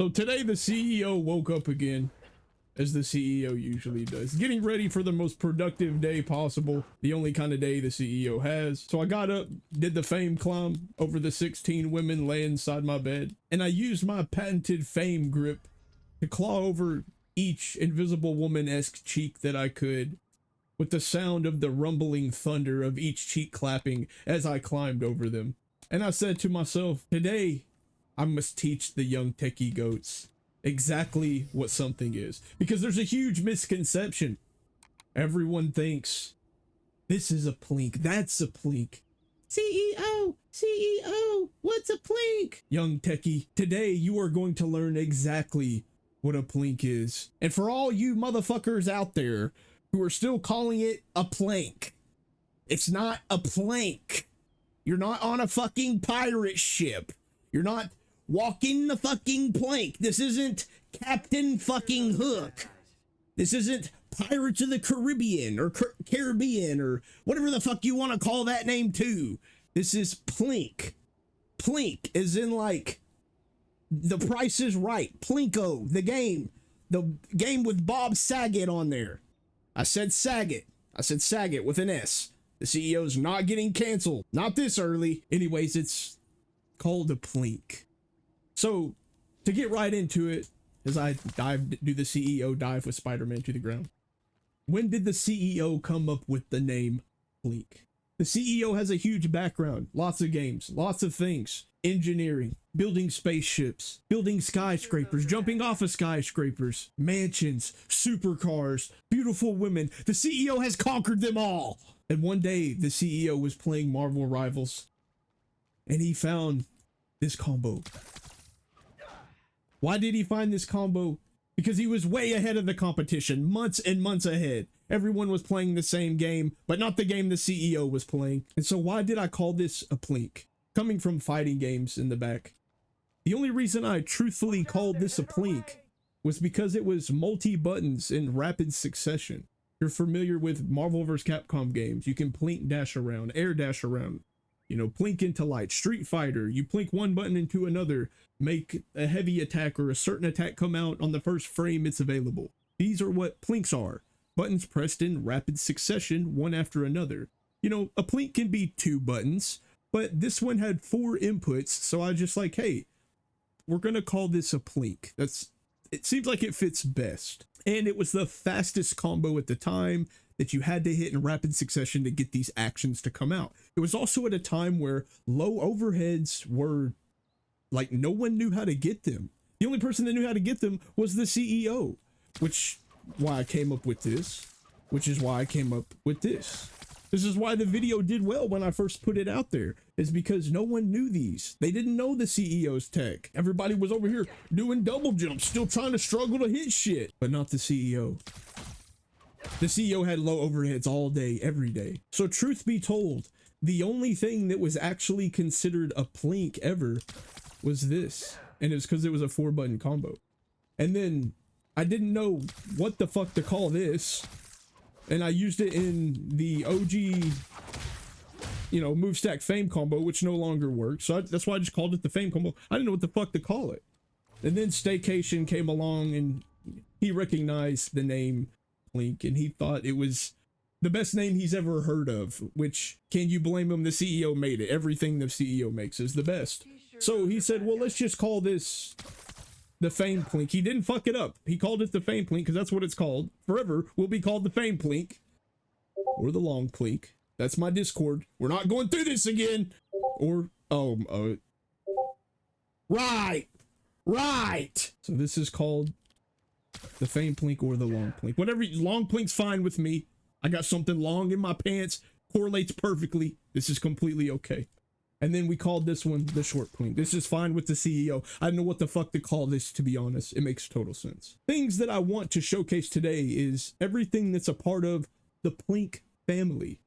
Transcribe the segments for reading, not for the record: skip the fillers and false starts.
So today the CEO woke up again, as the CEO usually does, getting ready for the most productive day possible, the only kind of day the CEO has. So I got up, did the FFAme climb over the 16 women laying inside my bed, and I used my patented FFAme grip to claw over each invisible woman-esque cheek that I could, with the sound of the rumbling thunder of each cheek clapping as I climbed over them. And I said to myself, today I must teach the young techie goats exactly what something is, because there's a huge misconception. Everyone thinks this is a plink, that's a plink. CEO, what's a plink? Young techie, today you are going to learn exactly what a plink is. And for all you motherfuckers out there who are still calling it a plank, it's not a plank. You're not on a fucking pirate ship. You're not walking the fucking plank. This isn't Captain fucking Hook. This isn't Pirates of the Caribbean or Caribbean or whatever the fuck you want to call that name too. This is Plink. Plink is in like The Price is Right. Plinko, the game with Bob Saget on there. I said Saget. I said Saget with an S. The CEO's not getting canceled. Not this early. Anyways, it's called a plink. So, to get right into it, as I do the CEO dive with Spider-Man to the ground. When did the CEO come up with the name Plink? The CEO has a huge background, lots of games, lots of things. Engineering, building spaceships, building skyscrapers, jumping off of skyscrapers, mansions, supercars, beautiful women. The CEO has conquered them all. And one day, the CEO was playing Marvel Rivals, and he found this combo. Why did he find this combo? Because he was way ahead of the competition, months and months ahead. Everyone was playing the same game, but not the game the CEO was playing. And so why did I call this a plink? Coming from fighting games in the back. The only reason I truthfully called this a plink was because it was multi-buttons in rapid succession. You're familiar with Marvel vs. Capcom games. You can plink dash around, air dash around. You know, plink into light. Street Fighter, you plink one button into another, make a heavy attack or a certain attack come out on the first frame it's available. These are what plinks are. Buttons pressed in rapid succession, one after another. You know, a plink can be 2 buttons, but this one had 4 inputs, so I just like, hey, we're gonna call this a plink. It seems like it fits best. And it was the fastest combo at the time that you had to hit in rapid succession to get these actions to come out. It was also at a time where low overheads were like, no one knew how to get them. The only person that knew how to get them was the CEO, which why I came up with this, which is why I came up with this. This is why the video did well when I first put it out there, is because no one knew these. They didn't know the CEO's tech. Everybody was over here doing double jumps, still trying to struggle to hit shit, but not the CEO. The CEO had low overheads all day, every day. So truth be told, the only thing that was actually considered a plink ever was this. And it's because it was a 4-button combo. And then I didn't know what the fuck to call this. And I used it in the OG, you know, move stack FFAme combo, which no longer works. So that's why I just called it the FFAme combo. I didn't know what the fuck to call it. And then Staycation came along and he recognized the name Plink and he thought it was the best name he's ever heard of, which, can you blame him? The CEO made it. Everything the CEO makes is the best. So he said, well, let's just call this the FFAme Plink. He didn't fuck it up. He called it the FFAme Plink because that's what it's called. Forever will be called the FFAme Plink or the long Plink. That's my Discord. We're not going through this again. Or, right. So this is called the FFAme Plink or the long Plink. Whatever, long Plink's fine with me. I got something long in my pants. Correlates perfectly. This is completely okay. And then we called this one the short Plink. This is fine with the CEO. I don't know what the fuck to call this, to be honest. It makes total sense. Things that I want to showcase today is everything that's a part of the Plink family.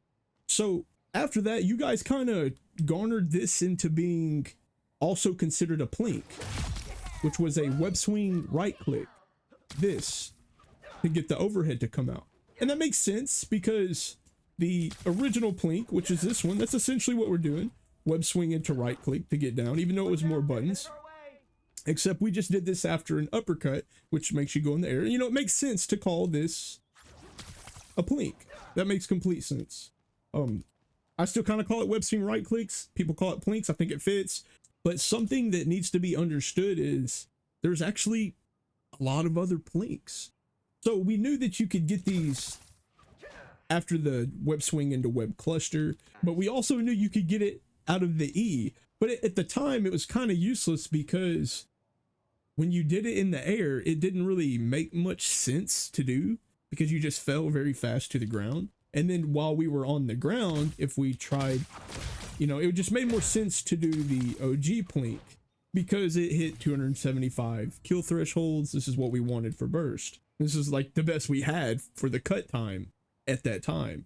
So after that, you guys kind of garnered this into being also considered a Plink, which was a web swing right click. This to get the overhead to come out. And that makes sense because the original Plink, which is this one, that's essentially what we're doing. Web swing into right click to get down, even though it was more buttons. except we just did this after an uppercut, which makes you go in the air. You know, it makes sense to call this a plink. That makes complete sense. I still kind of call it web swing right clicks. People call it plinks. I think it fits. But something that needs to be understood is there's actually a lot of other plinks. So we knew that you could get these after the web swing into web cluster, but we also knew you could get it out of the E. But at the time, it was kind of useless because when you did it in the air, it didn't really make much sense to do because you just fell very fast to the ground. And then while we were on the ground, if we tried, you know, it just made more sense to do the OG plink because it hit 275 kill thresholds. This is what we wanted for burst. This is like the best we had for the cut time at that time.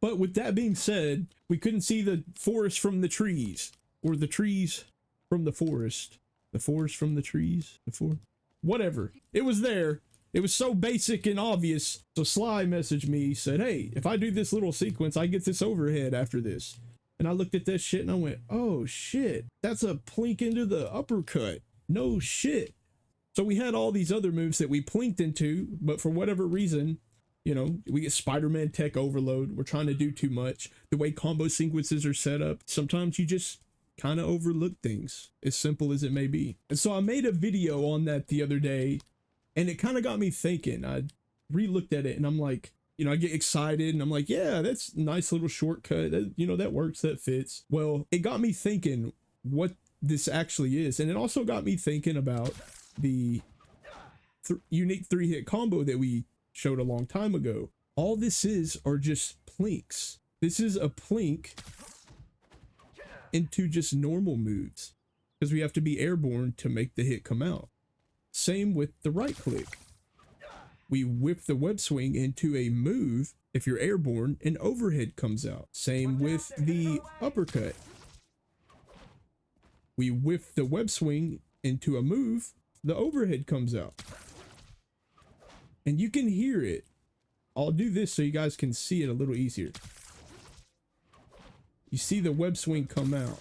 But with that being said, we couldn't see the forest from the trees, or the trees from the forest. The forest from the trees, whatever. It was there. It was so basic and obvious. So Sly messaged me, said, hey, if I do this little sequence, I get this overhead after this. And I looked at that shit and I went, oh shit, that's a plink into the uppercut. No shit. So we had all these other moves that we plinked into, but for whatever reason, you know, we get Spider-Man tech overload. We're trying to do too much. The way combo sequences are set up, sometimes you just kind of overlook things, as simple as it may be. And so I made a video on that the other day, and it kind of got me thinking. I re-looked at it and I'm like, you know, I get excited and I'm like, yeah, that's a nice little shortcut. That, you know, that works, that fits. Well, it got me thinking what this actually is. And it also got me thinking about the unique 3-hit combo that we showed a long time ago. All this are just plinks. This is a plink into just normal moves because we have to be airborne to make the hit come out. Same with the right click. We whip the web swing into a move. If you're airborne, an overhead comes out. Same with the uppercut. We whip the web swing into a move, the overhead comes out. And you can hear it. I'll do this so you guys can see it a little easier. You see the web swing come out.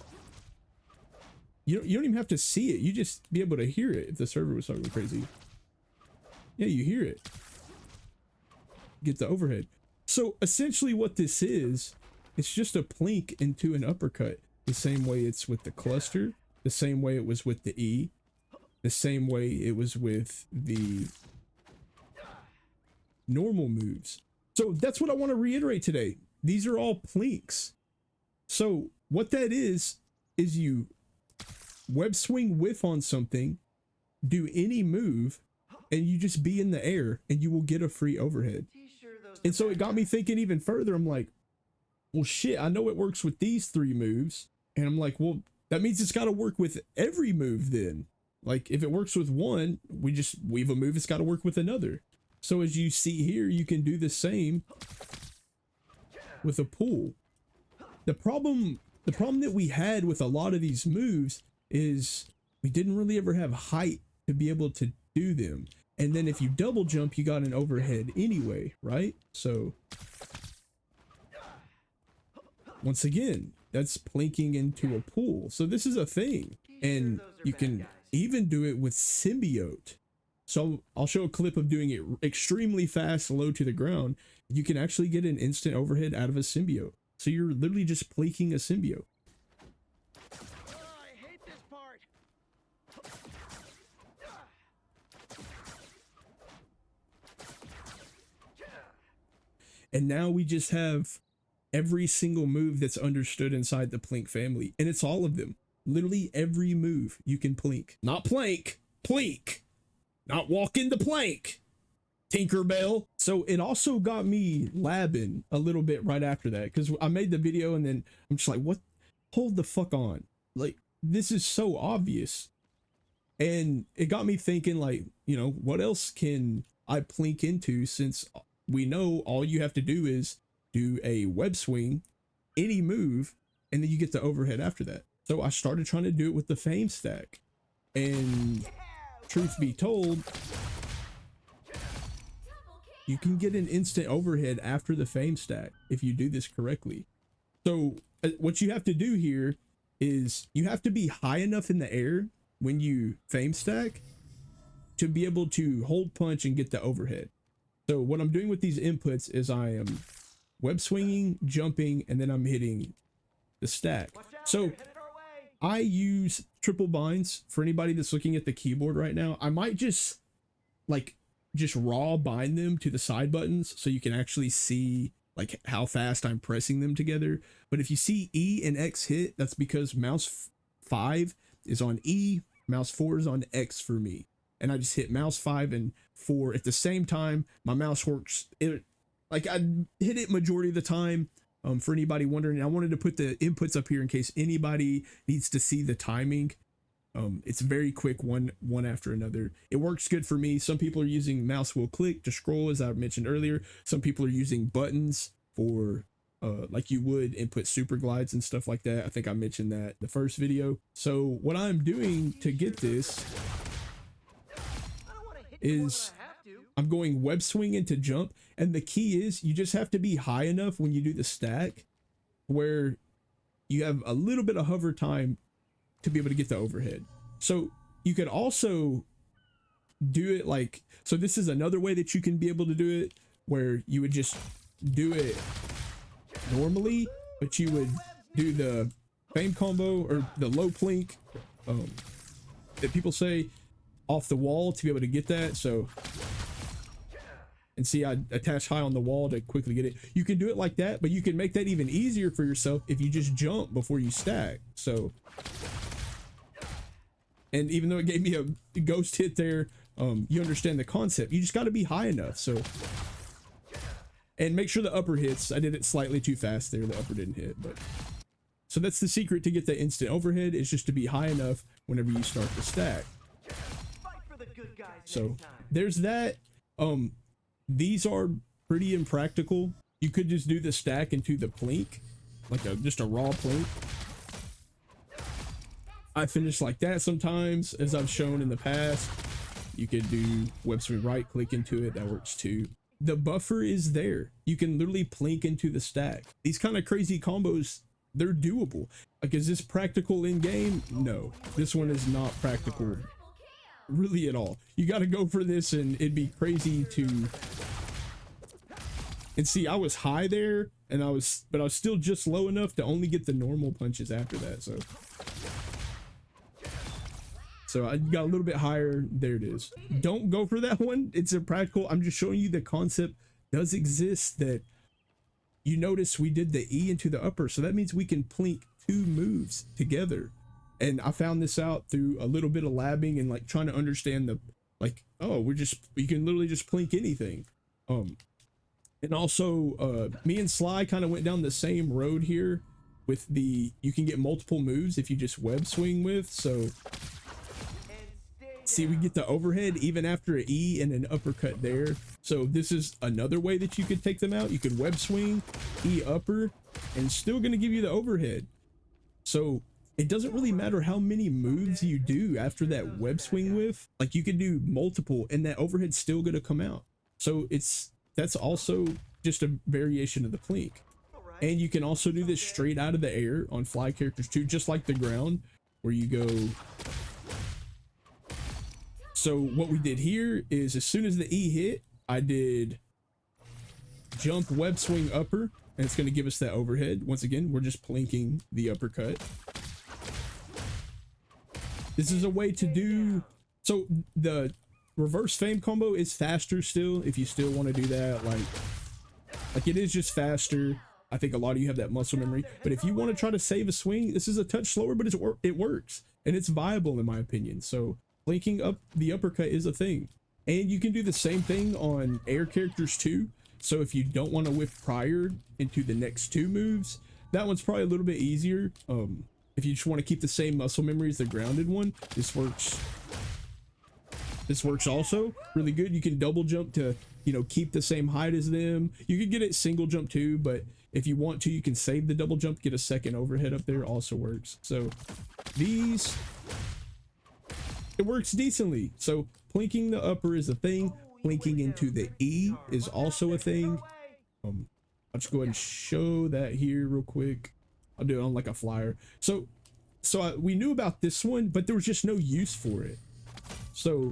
You don't even have to see it. You just be able to hear it if the server was something crazy. Yeah, you hear it. Get the overhead. So essentially what this is, it's just a plink into an uppercut. The same way it's with the cluster, the same way it was with the E, the same way it was with the normal moves. So that's what I want to reiterate today. These are all plinks. So what that is you web swing whiff on something, do any move, and you just be in the air and you will get a free overhead. And so it got me thinking even further. I'm like, well, shit, I know it works with these 3 moves. And I'm like, well, that means it's got to work with every move then. Like if it works with one, we just weave a move, it's got to work with another. So as you see here, you can do the same with a pull. The problem that we had with a lot of these moves is we didn't really ever have height to be able to do them. And then if you double jump, you got an overhead anyway, right? So once again, that's plinking into a pull. So this is a thing, and you can even do it with symbiote. So I'll show a clip of doing it extremely fast, low to the ground. You can actually get an instant overhead out of a symbiote. So you're literally just plinking a symbiote. I hate this part. And now we just have every single move that's understood inside the Plink family. And it's all of them. Literally every move you can plink. Not plank, plink. Not walk in the plank, Tinkerbell. So it also got me labbing a little bit right after that, because I made the video and then I'm just like, what? Hold the fuck on. Like, this is so obvious. And it got me thinking, like, you know, what else can I plink into, since we know all you have to do is do a web swing, any move, and then you get the overhead after that. So I started trying to do it with the FFAme stack. And truth be told, you can get an instant overhead after the FFAme stack if you do this correctly. So what you have to do here is you have to be high enough in the air when you fame stack to be able to hold punch and get the overhead. So what I'm doing with these inputs is I am web swinging, jumping, and then I'm hitting the stack. So I use triple binds. For anybody that's looking at the keyboard right now, I might just raw bind them to the side buttons so you can actually see like how fast I'm pressing them together. But if you see E and X hit, that's because mouse 5 is on E, mouse 4 is on X for me. And I just hit mouse 5 and 4 at the same time. My mouse works, like I hit it majority of the time. For anybody wondering, I wanted to put the inputs up here in case anybody needs to see the timing. It's very quick, one after another. It works good for me. Some people are using mouse wheel click to scroll, as I mentioned earlier. Some people are using buttons for like you would input super glides and stuff like that. I think I mentioned that in the first video. So what I'm doing to get this is I'm going web swing into jump, and the key is you just have to be high enough when you do the stack where you have a little bit of hover time to be able to get the overhead. So you could also do it like, so this is another way that you can be able to do it, where you would just do it normally, but you would do the FFAme combo or the low plink that people say off the wall to be able to get that. So, and see, I attach high on the wall to quickly get it. You can do it like that, but you can make that even easier for yourself if you just jump before you stack. So, and even though it gave me a ghost hit there, you understand the concept. You just got to be high enough. So, and make sure the upper hits. I did it slightly too fast there. The upper didn't hit, but so that's the secret to get the instant overhead, is just to be high enough whenever you start the stack. So there's that. These are pretty impractical. You could just do the stack into the plink, like just a raw plink. I finish like that sometimes, as I've shown in the past. You could do web swing right click into it, that works too. The buffer is there. You can literally plink into the stack. These kind of crazy combos, they're doable. Like, is this practical in game? No, this one is not practical really at all. You got to go for this, and it'd be crazy to. And see, I was high there, and I was still just low enough to only get the normal punches after that. So I got a little bit higher. There it is. Don't go for that one. It's impractical. I'm just showing you the concept does exist, that you notice we did the E into the upper. So that means we can plink 2 moves together. And I found this out through a little bit of labbing and like trying to understand the, like, oh, you can literally just plink anything. And also me and Sly kind of went down the same road here with you can get multiple moves if you just web swing with. So see, we get the overhead even after an E and an uppercut there. So this is another way that you could take them out. You could web swing, E upper, and still going to give you the overhead. So it doesn't really matter how many moves you do after that web swing with. Like, you could do multiple and that overhead's still going to come out. So that's also just a variation of the plink. And you can also do this straight out of the air on fly characters too, just like the ground, where you go. So what we did here is, as soon as the E hit, I did jump web swing upper, and it's going to give us that overhead. Once again, we're just plinking the uppercut. This is a way to do, so the reverse FFAme combo is faster still, if you still want to do that. Like it is just faster. I think a lot of you have that muscle memory, but if you want to try to save a swing, this is a touch slower, but it works, and it's viable in my opinion. So linking up the uppercut is a thing, and you can do the same thing on air characters too. So if you don't want to whip prior into the next 2 moves, that one's probably a little bit easier. If you just want to keep the same muscle memory as the grounded one, this works. This works also really good. You can double jump to, you know, keep the same height as them. You could get it single jump too, but if you want to, you can save the double jump, get a second overhead up there, also works. So these, it works decently. So plinking the upper is a thing. Plinking into the E is also a thing. I'll just go ahead and show that here real quick. I'll do it on like a flyer. So So we knew about this one, but there was just no use for it. So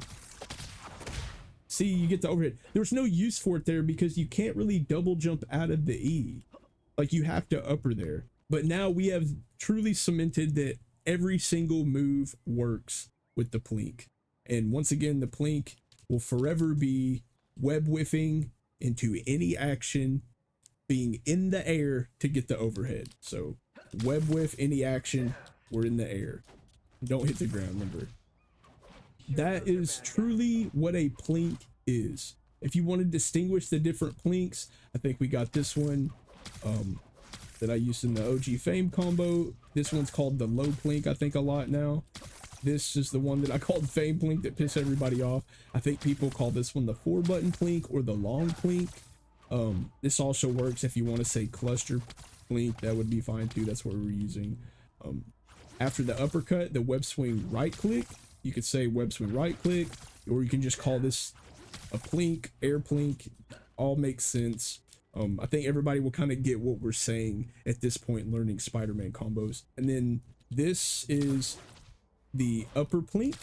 see, you get the overhead. There was no use for it there because you can't really double jump out of the E. Like you have to upper there. But now we have truly cemented that every single move works with the Plink. And once again, the Plink will forever be web whiffing into any action, being in the air to get the overhead. So web whiff any action, we're in the air. Don't hit the ground, remember. That is truly what a Plink is. If you want to distinguish the different Plinks, I think we got this one that I used in the OG Fame combo. This one's called the low Plink, I think, a lot now. This is the one that I called Fame Plink that pissed everybody off. I think people call this one the 4-button Plink or the long Plink. This also works if you want to say cluster Plink, that would be fine too. That's what we're using. After the uppercut, the web swing right click, you could say web swing right click, or you can just call this a Plink, air Plink. All makes sense. I think everybody will kind of get what we're saying at this point, learning Spider-Man combos. And then this is the upper Plink.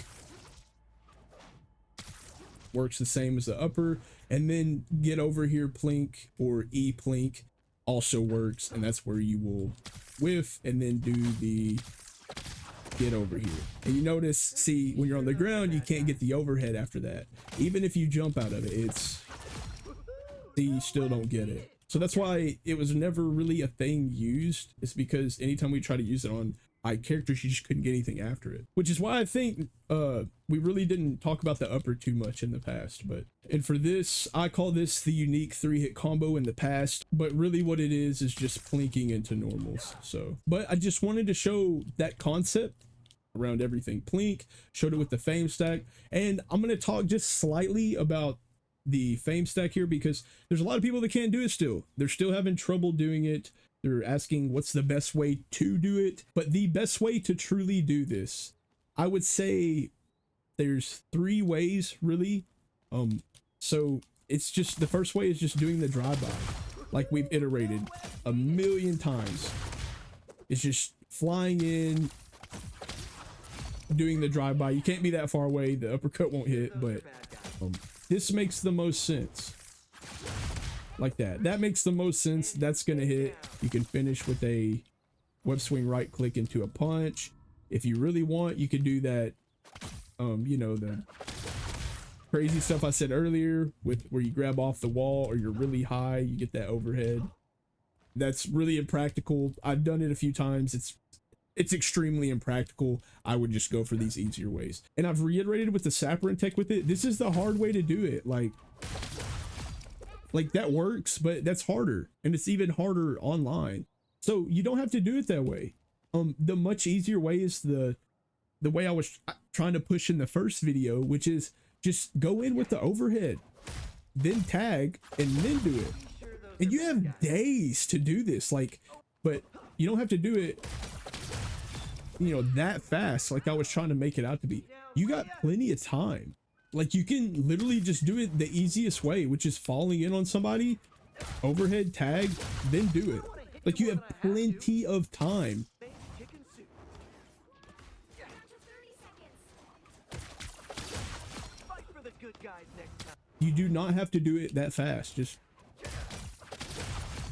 Works the same as the upper. And then get over here Plink or E Plink also works, and that's where you will whiff and then do the get over here. And you notice, see, when you're on the ground, you can't get the overhead after that. Even if you jump out of it, it's, see, you still don't get it. So that's why it was never really a thing used. It's because anytime we try to use it on characters, you just couldn't get anything after it, which is why I think we really didn't talk about the upper too much in the past. But and for this, I call this the unique 3-hit combo in the past, but really what it is just plinking into normals. So but I just wanted to show that concept around everything Plink, showed it with the Fame Stack, and I'm going to talk just slightly about the Fame Stack here because there's a lot of people that can't do it still. They're still having trouble doing it. They're asking what's the best way to do it, but the best way to truly do this, I would say there's 3 ways really. So it's just, the first way is just doing the drive-by like we've iterated a million times. It's just flying in, doing the drive-by. You can't be that far away, the uppercut won't hit, but this makes the most sense. Like that makes the most sense. That's gonna hit. You can finish with a web swing right click into a punch. If you really want, you could do that, you know, the crazy stuff I said earlier with where you grab off the wall or you're really high, you get that overhead. That's really impractical. I've done it a few times. It's extremely impractical. I would just go for these easier ways. And I've reiterated with the Sapperin tech with it. This is the hard way to do it. Like that works, but that's harder, and it's even harder online. So you don't have to do it that way. The much easier way is the way I was trying to push in the first video, which is just go in with the overhead, then tag, and then do it. And you have days to do this, like, but you don't have to do it, you know, that fast like I was trying to make it out to be. You got plenty of time. Like you can literally just do it the easiest way, which is falling in on somebody, overhead, tag, then do it. Like you have plenty of time. You do not have to do it that fast. Just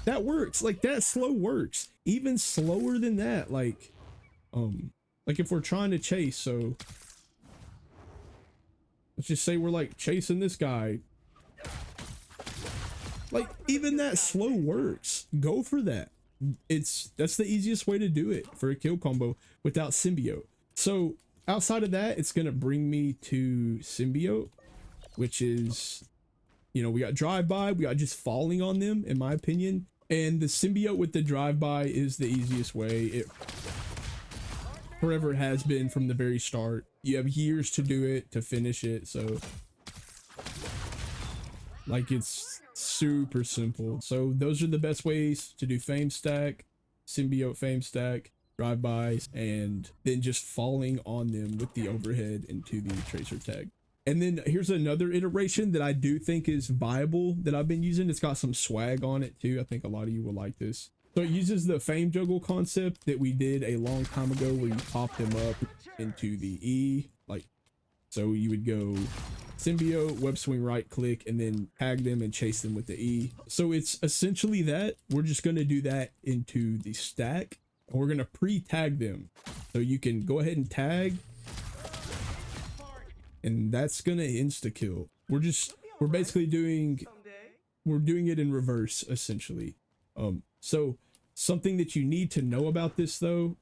that works. Like that slow works. Even slower than that. Like if we're trying to chase, so let's just say we're like chasing this guy. Like even that slow works. Go for that. That's the easiest way to do it for a kill combo without symbiote. So outside of that, it's gonna bring me to symbiote, which is, you know, we got drive-by, we got just falling on them, in my opinion. And the symbiote with the drive-by is the easiest way. It forever has been from the very start. You have years to do it, to finish it, so like it's super simple. So those are the best ways to do Fame Stack, symbiote Fame Stack, drive-bys, and then just falling on them with the overhead into the tracer tag. And then here's another iteration that I do think is viable that I've been using. It's got some swag on it too. I think a lot of you will like this. So it uses the FFAme juggle concept that we did a long time ago, where you pop them up into the E, like, so you would go symbiote, web swing, right click, and then tag them and chase them with the E. So it's essentially that. We're just going to do that into the stack. We're going to pre-tag them. So you can go ahead and tag, and that's going to insta kill. We're basically doing it in reverse, essentially. So something that you need to know about this though,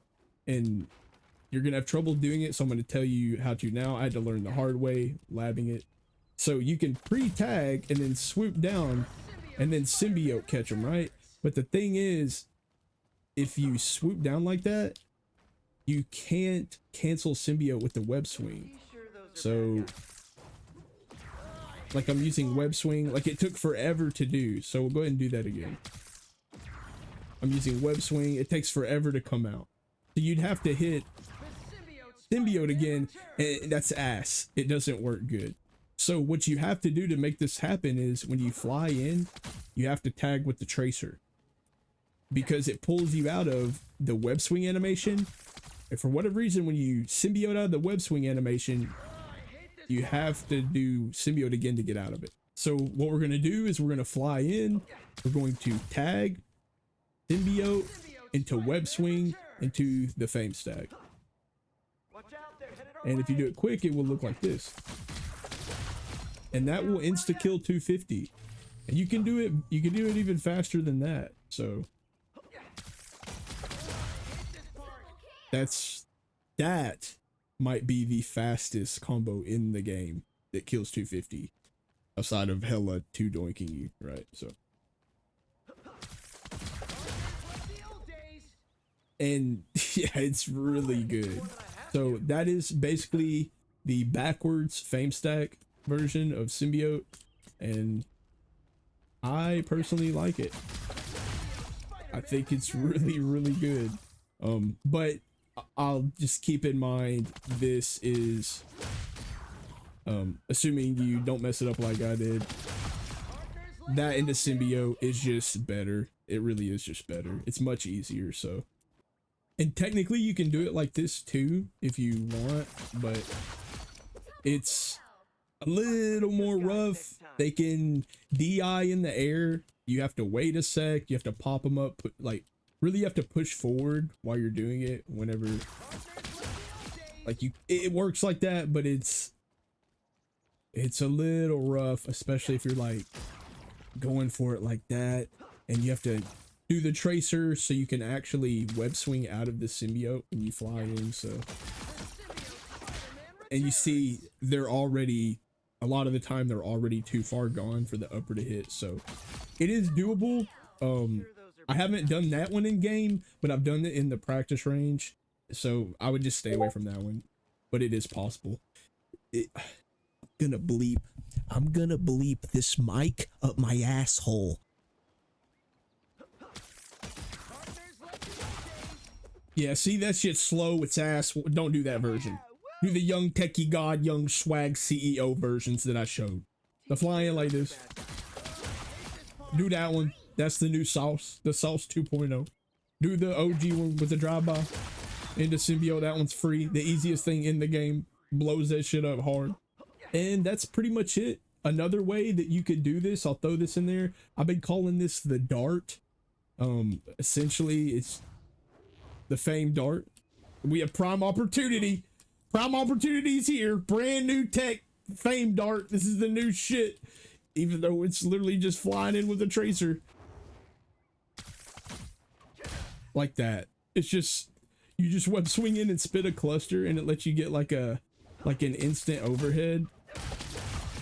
and you're gonna have trouble doing it, so I'm gonna tell you how to now. I had to learn the hard way, labbing it. So you can pre-tag and then swoop down and then symbiote catch them, right? But the thing is, if you swoop down like that, you can't cancel symbiote with the web swing. So like I'm using web swing, like it took forever to do. So we'll go ahead and do that again. I'm using web swing. It takes forever to come out. So you'd have to hit symbiote again, and that's ass. It doesn't work good. So what you have to do to make this happen is when you fly in, you have to tag with the tracer, because it pulls you out of the web swing animation. And for whatever reason, when you symbiote out of the web swing animation, you have to do symbiote again to get out of it. So what we're going to do is we're going to fly in. We're going to tag symbiote into web swing into the FFAme stack, and if you do it quick, it will look like this, and that will insta kill 250. And you can do it even faster than that. So that might be the fastest combo in the game that kills 250, outside of hella 2 doinking you, right? So, and yeah, it's really good. So that is basically the backwards FFAme stack version of symbiote, and I personally like it. I think it's really, really good. But I'll just keep in mind, this is assuming you don't mess it up like I did. That into symbiote is just better. It really is just better. It's much easier. So, and technically you can do it like this too if you want, but it's a little more rough. They can DI in the air. You have to wait a sec. You have to pop them up. Like, really, you have to push forward while you're doing it. Whenever, like, it works like that, but it's a little rough, especially if you're like going for it like that, and you have to do the tracer so you can actually web swing out of the symbiote when you fly in. So, and you see they're already, a lot of the time they're already too far gone for the upper to hit. So it is doable. I haven't done that one in game, but I've done it in the practice range, so I would just stay away from that one, but it is possible. I'm gonna bleep this mic up my asshole. Yeah, see, that shit's slow, it's ass. Don't do that version. Do the young techie god, young swag CEO versions that I showed. The flying like this. Do that one. That's the new sauce. The sauce 2.0. Do the OG one with the drive-by. Into symbiote, that one's free. The easiest thing in the game. Blows that shit up hard. And that's pretty much it. Another way that you could do this, I'll throw this in there. I've been calling this the Dart. Essentially, it's the FFAme Dart. We have prime opportunity. Prime opportunities here. Brand new tech. FFAme Dart. This is the new shit. Even though it's literally just flying in with a tracer. Like that. It's just, you just web swing in and spit a cluster, and it lets you get like an instant overhead,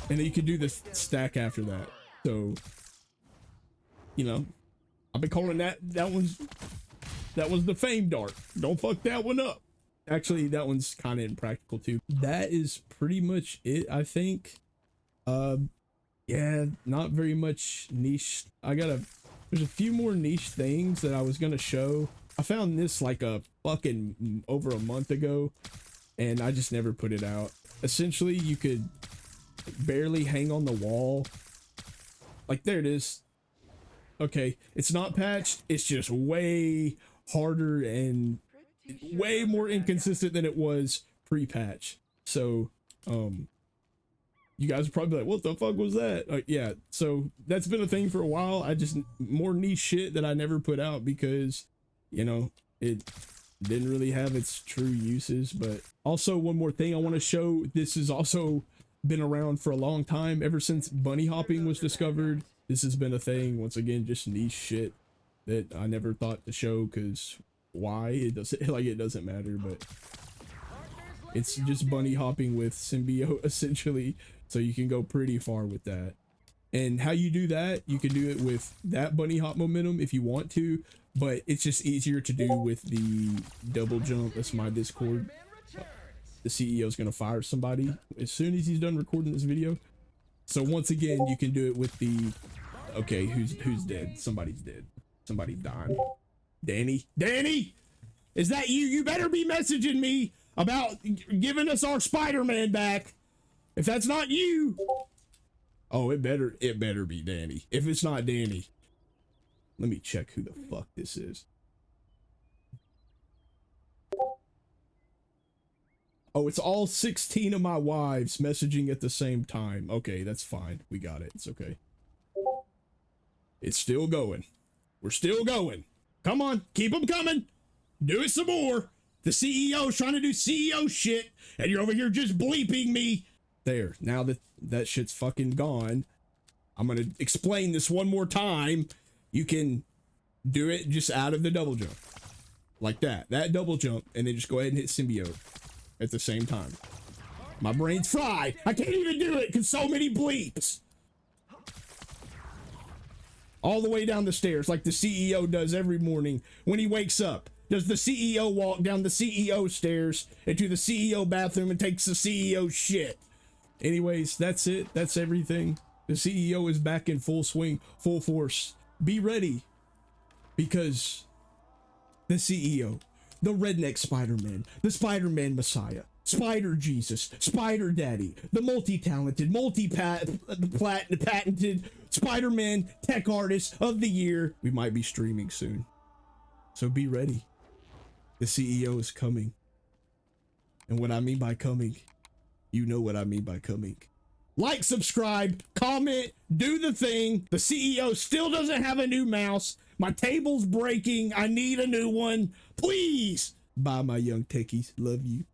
and then you can do the stack after that. So, you know, I've been calling that was the FFAme Dart. Don't fuck that one up. Actually, that one's kind of impractical too. That is pretty much it, I think. Yeah, not very much niche. There's a few more niche things that I was gonna show. I found this like a fucking over a month ago, and I just never put it out. Essentially, you could barely hang on the wall. Like, there it is. Okay, it's not patched. It's just way harder and way more inconsistent than it was pre-patch. So, you guys are probably like, what the fuck was that? Yeah, so that's been a thing for a while. I just, more niche shit that I never put out because, you know, it didn't really have its true uses. But also one more thing I want to show, this has also been around for a long time. Ever since bunny hopping was discovered, this has been a thing. Once again, just niche shit that I never thought to show because why? It doesn't, like, it doesn't matter, but it's just bunny hopping with symbiote essentially. So you can go pretty far with that. And how you do that, you can do it with that bunny hop momentum if you want to, but it's just easier to do with the double jump. That's my Discord. The CEO is going to fire somebody as soon as he's done recording this video. So once again, you can do it with the, okay, who's dead? Somebody's dead. Somebody's dying. Danny, is that you? You better be messaging me about giving us our Spider-Man back. If that's not you, oh, it better be Danny. If it's not Danny, let me check who the fuck this is. Oh, it's all 16 of my wives messaging at the same time. Okay, that's fine. We got it. It's okay. It's still going. We're still going. Come on, keep them coming. Do it some more. The CEO's trying to do CEO shit, and you're over here just bleeping me. There, now that shit's fucking gone, I'm gonna explain this one more time. You can do it just out of the double jump. Like that double jump, and then just go ahead and hit symbiote at the same time. My brain's fried. I can't even do it because so many bleeps. All the way down the stairs like the CEO does every morning when he wakes up. Does the CEO walk down the CEO stairs into the CEO bathroom and takes the CEO shit? Anyways, that's it. That's everything. The CEO is back in full swing, full force. Be ready, because the CEO, the redneck Spider-Man, the Spider-Man Messiah, Spider Jesus, Spider Daddy, the multi-talented, patented Spider-Man tech artist of the year. We might be streaming soon, so be ready. The CEO is coming, and what I mean by coming, you know what I mean by coming. Like, subscribe, comment, do the thing. The CEO still doesn't have a new mouse. My table's breaking. I need a new one. Please. Bye, my young techies. Love you.